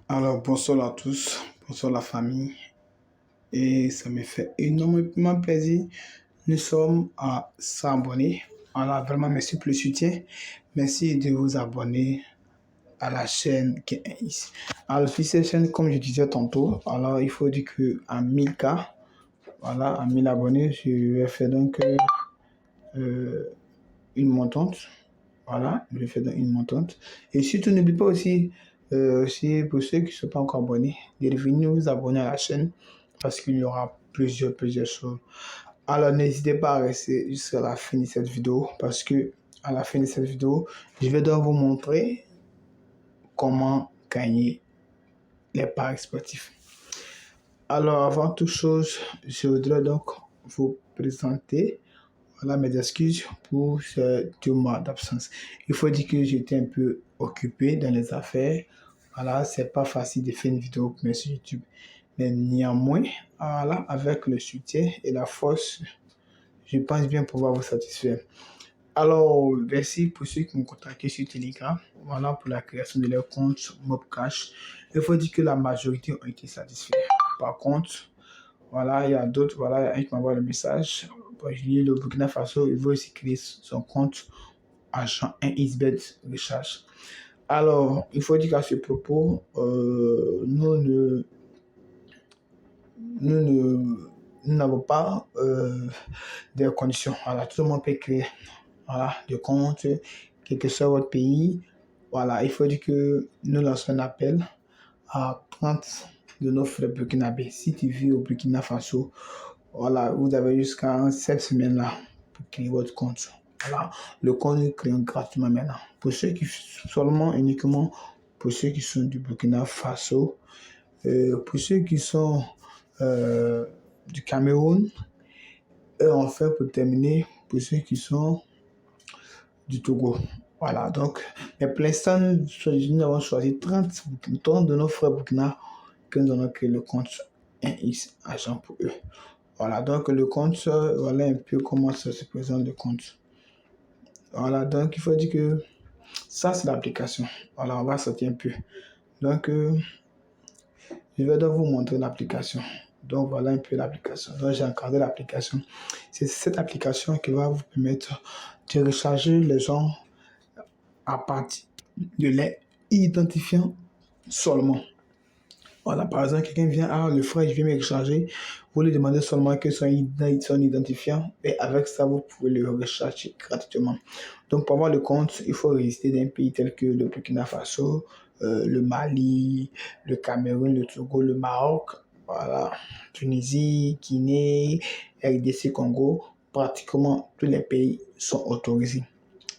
Alors, bonsoir à tous, bonsoir la famille. Et ça me fait énormément plaisir. Nous sommes à 100 abonnés. Alors, vraiment, merci pour le soutien. Merci de vous abonner à la chaîne qui est ici. Alors, sur cette chaîne, comme je disais tantôt, alors il faut dire qu'à 1000K, voilà, à 1000 abonnés, je vais faire donc une montante. Voilà, je fais donc une montante. Et surtout, n'oubliez pas aussi pour ceux qui ne sont pas encore abonnés, de venir vous abonner à la chaîne parce qu'il y aura plusieurs choses. Alors, n'hésitez pas à rester jusqu'à la fin de cette vidéo parce que à la fin de cette vidéo, je vais donc vous montrer comment gagner les paris sportifs. Alors, avant toute chose, je voudrais donc vous présenter. Voilà mes excuses pour ces 2 mois d'absence. Il faut dire que j'étais un peu occupé dans les affaires. Voilà, c'est pas facile de faire une vidéo sur YouTube. Mais néanmoins, voilà, avec le soutien et la force, je pense bien pouvoir vous satisfaire. Alors, merci pour ceux qui m'ont contacté sur Telegram. Voilà, pour la création de leur compte Mobcash. Il faut dire que la majorité ont été satisfaits. Par contre, voilà, il y a d'autres, voilà, il y a un qui m'envoie le message. Bon, je lis le Burkina Faso, il veut aussi créer son compte agent 1xBet Recharge. Alors, il faut dire qu'à ce propos, nous n'avons pas des conditions. Voilà, tout le monde peut créer voilà, des comptes, quel que soit votre pays. Voilà, il faut dire que nous lançons un appel à 30 de nos frères burkinabés. Si tu vis au Burkina Faso, voilà, vous avez jusqu'à cette semaine-là pour créer votre compte. Voilà, le compte est créé gratuitement maintenant. Pour ceux qui seulement, uniquement pour ceux qui sont du Burkina Faso, pour ceux qui sont du Cameroun, et enfin pour terminer, pour ceux qui sont du Togo. Voilà, donc, mais pour l'instant, nous avons choisi 30 de nos frères burkina que nous allons créer le compte 1x agent pour eux. Voilà, donc le compte, voilà un peu comment ça se présente le compte. Voilà, donc il faut dire que ça c'est l'application. Voilà, on va sortir un peu. Donc, je vais donc vous montrer l'application. Donc voilà un peu l'application. Donc j'ai encadré l'application. C'est cette application qui va vous permettre de recharger les gens à partir de les identifiant seulement. Voilà, par exemple, quelqu'un vient, le frère, je viens me recharger. Vous lui demandez seulement que son identifiant et avec ça, vous pouvez le recharger gratuitement. Donc, pour avoir le compte, il faut résister dans un pays tel que le Burkina Faso, le Mali, le Cameroun, le Togo, le Maroc, voilà, Tunisie, Guinée, RDC, Congo. Pratiquement tous les pays sont autorisés.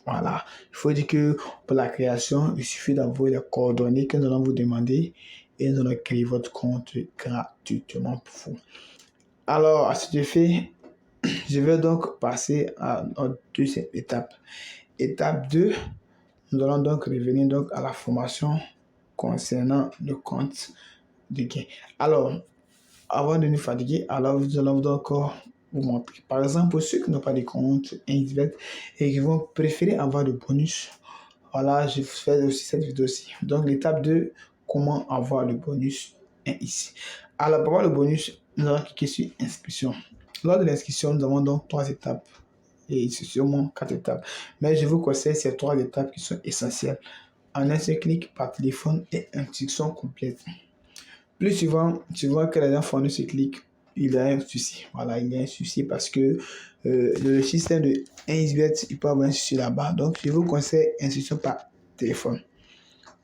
Voilà, il faut dire que pour la création, il suffit d'envoyer les coordonnées que nous allons vous demander et nous allons créer votre compte gratuitement pour vous. Alors, à cet effet, je vais donc passer à notre deuxième étape. Étape 2, nous allons donc revenir donc à la formation concernant le compte de gain. Alors, avant de nous fatiguer, alors nous allons donc vous montrer. Par exemple, pour ceux qui n'ont pas de compte Xbet et qui vont préférer avoir de bonus, voilà, je fais aussi cette vidéo aussi. Donc, l'étape 2, comment avoir le bonus est ici. Alors, pour avoir le bonus, nous allons cliquer sur inscription. Lors de l'inscription, nous avons donc 3 étapes et c'est sûrement 4 étapes. Mais je vous conseille ces 3 étapes qui sont essentielles. En un seul clic par téléphone et instruction complète. Plus souvent, tu vois que les gens font ce clic, il y a un souci. Voilà, il y a un souci parce que le système de 1xBet, il peut avoir un souci là-bas. Donc, je vous conseille instruction par téléphone.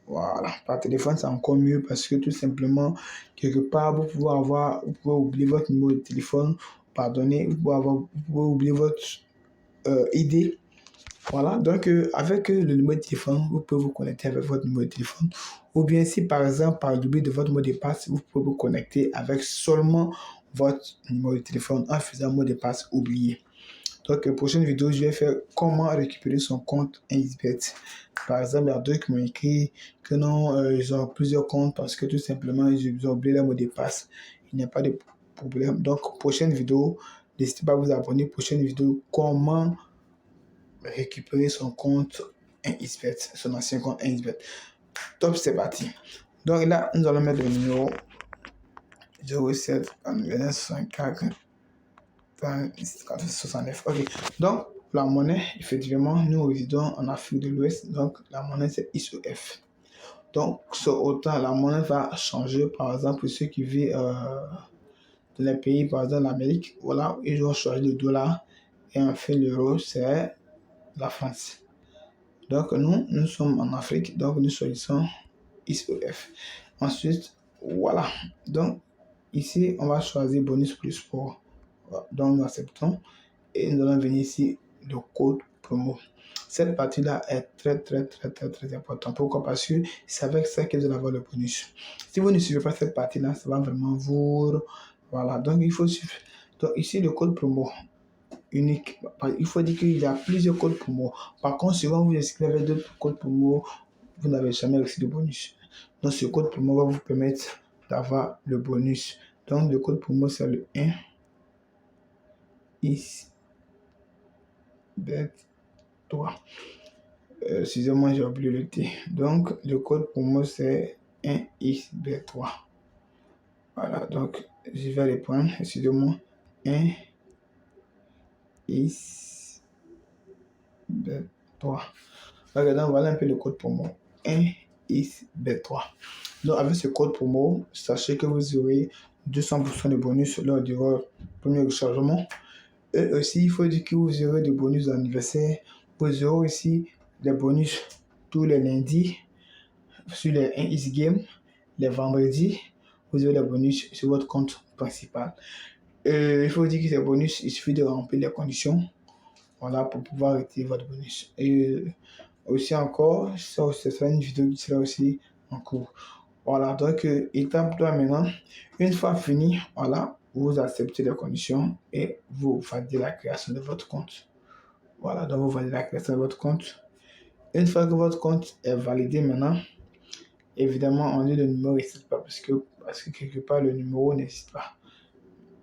Voilà, par téléphone, c'est encore mieux parce que tout simplement, quelque part, vous pouvez oublier votre numéro de téléphone, pardonnez, vous pouvez oublier votre ID. Voilà, donc avec le numéro de téléphone, vous pouvez vous connecter avec votre numéro de téléphone. Ou bien si par exemple, par l'oubli de votre mot de passe, vous pouvez vous connecter avec seulement votre numéro de téléphone en faisant un mot de passe oublié. Donc, prochaine vidéo, je vais faire comment récupérer son compte 1xBet. Par exemple, il y a d'autres qui m'ont écrit que non, ils ont plusieurs comptes parce que tout simplement, ils ont oublié leur mot de passe. Il n'y a pas de problème. Donc, prochaine vidéo, n'hésitez pas à vous abonner. Prochaine vidéo, comment récupérer son compte 1xBet, son ancien compte 1xBet. Top, c'est parti. Donc là, nous allons mettre le numéro 07 64 69. Ok. Donc, la monnaie, effectivement, nous résidons en Afrique de l'Ouest. Donc, la monnaie, c'est ISOF. Donc, sur autant, la monnaie va changer. Par exemple, ceux qui vivent dans les pays, par exemple, l'Amérique, voilà, ils vont choisir le dollar. Et enfin, l'euro, c'est la France. Donc, nous sommes en Afrique. Donc, nous choisissons ISOF. Ensuite, voilà. Donc, ici, on va choisir bonus plus sport. Donc, nous acceptons. Et nous allons venir ici, le code promo. Cette partie-là est très importante. Pourquoi? Parce que c'est avec ça que vous allez avoir le bonus. Si vous ne suivez pas cette partie-là, ça va vraiment vous... Voilà, donc il faut suivre. Donc ici, le code promo unique. Il faut dire qu'il y a plusieurs codes promo. Par contre, si vous vous inscrivez avec d'autres codes promo, vous n'avez jamais reçu de bonus. Donc ce code promo va vous permettre d'avoir le bonus. Donc le code promo, c'est le 1 ici. Bet 3. Excusez-moi, j'ai oublié le T. Donc, le code pour moi, c'est 1XB3. Voilà, donc, je vais les prendre. Excusez-moi. 1XB3. Regardez, voilà un peu le code pour moi. 1XB3. Donc, avec ce code promo, sachez que vous aurez 200% de bonus lors du premier rechargement. Et aussi, il faut dire que vous aurez des bonus d'anniversaire. Vous aurez aussi des bonus tous les lundis sur les 1x Game. Les vendredis, vous aurez des bonus sur votre compte principal. Il faut dire que ces bonus, il suffit de remplir les conditions, voilà, pour pouvoir retirer votre bonus. Et aussi encore, ça sera une vidéo qui sera aussi en cours. Voilà, donc étape 3 maintenant. Une fois fini, voilà, vous acceptez les conditions et vous validez la création de votre compte. Voilà, donc vous validez la création de votre compte. Une fois que votre compte est validé maintenant, évidemment, on dit le numéro n'existe pas parce que quelque part le numéro n'existe pas.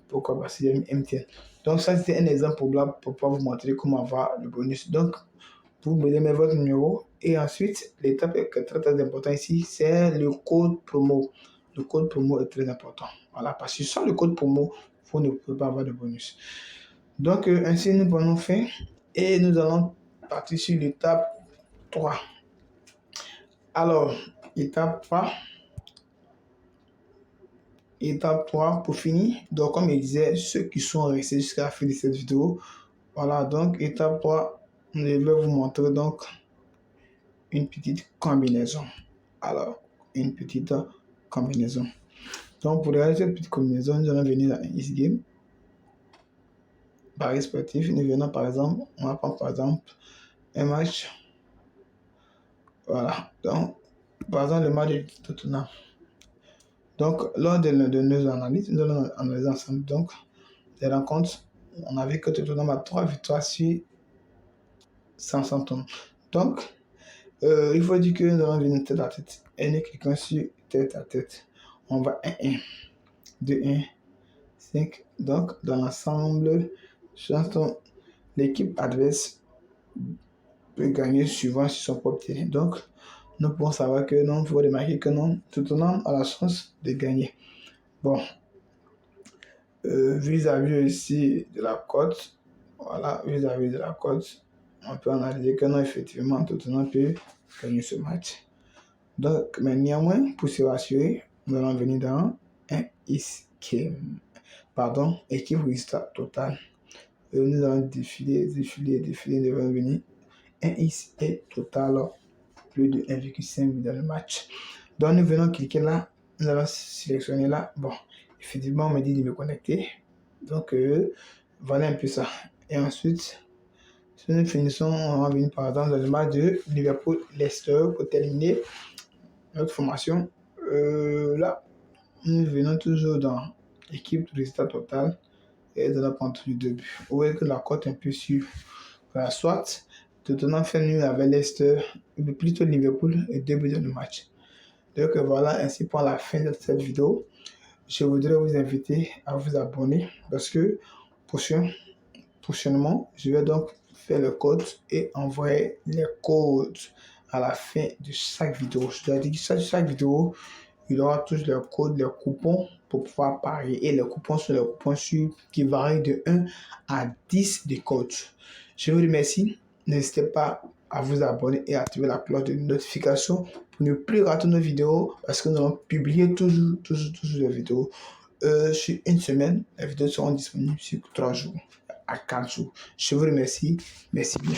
Pourquoi? Parce qu'il y a une MTN. Donc ça, c'était un exemple pour pouvoir vous montrer comment avoir le bonus. Donc, vous mettez votre numéro et ensuite, l'étape qui est très importante ici, c'est le code promo. Le code promo est très important. Voilà, parce que sans le code promo, vous ne pouvez pas avoir de bonus. Donc, ainsi, nous prenons fin et nous allons partir sur l'étape 3. Alors, étape 3. Étape 3 pour finir. Donc, comme je disais, ceux qui sont restés jusqu'à la fin de cette vidéo, voilà, donc étape 3, je vais vous montrer donc une petite combinaison. Alors, une petite combinaison. Donc, pour réaliser cette petite combinaison, nous allons venir dans Easy Game. Paris sportif, nous venons par exemple, on va prendre par exemple un match. Voilà, donc, par exemple, le match de Tottenham. Donc, lors de nos analyses, nous allons analyser ensemble. Donc, les rencontres, on a vu que Tottenham a 3 victoires sur 500 tonnes. Donc, il faut dire que nous allons venir tête à tête. Et nous cliquons sur tête à tête. On va 1-1, 2-1, 5. Donc, dans l'ensemble, l'équipe adverse peut gagner suivant sur son propre terrain. Donc, nous pouvons savoir que non, il faut remarquer que non, Tottenham a la chance de gagner. Bon, vis-à-vis aussi de la cote, voilà, vis-à-vis de la cote, on peut analyser que non, effectivement, Tottenham peut gagner ce match. Donc, mais néanmoins, pour se rassurer, nous allons venir dans un escape. Pardon, équipe résultat total. Nous allons défiler, nous allons venir un escape total, plus de 1,5 dans le match. Donc, nous venons cliquer là, nous allons sélectionner là. Bon, effectivement, on me dit de me connecter. Donc, voilà un peu ça. Et ensuite, si nous finissons, on va venir par exemple dans le match de Liverpool-Leicester pour terminer notre formation. Là, nous venons toujours dans l'équipe de résultat total et de la pente du début. Vous voyez que la cote est un peu sur. Voilà, soit Tottenham fait nul avec Leicester, ou plutôt Liverpool et 2 buts dans le match. Donc voilà, ainsi pour la fin de cette vidéo. Je voudrais vous inviter à vous abonner parce que prochainement, je vais donc faire le code et envoyer les codes à la fin de chaque vidéo. Je dois dire que chaque vidéo, il y aura tous les codes, les coupons pour pouvoir parier. Et les coupons sont les coupons qui varient de 1 à 10 de coach. Je vous remercie. N'hésitez pas à vous abonner et à activer la cloche de notification pour ne plus rater nos vidéos parce que nous allons publier toujours les vidéos sur une semaine. Les vidéos seront disponibles sur 3 jours à 4 jours. Je vous remercie. Merci bien.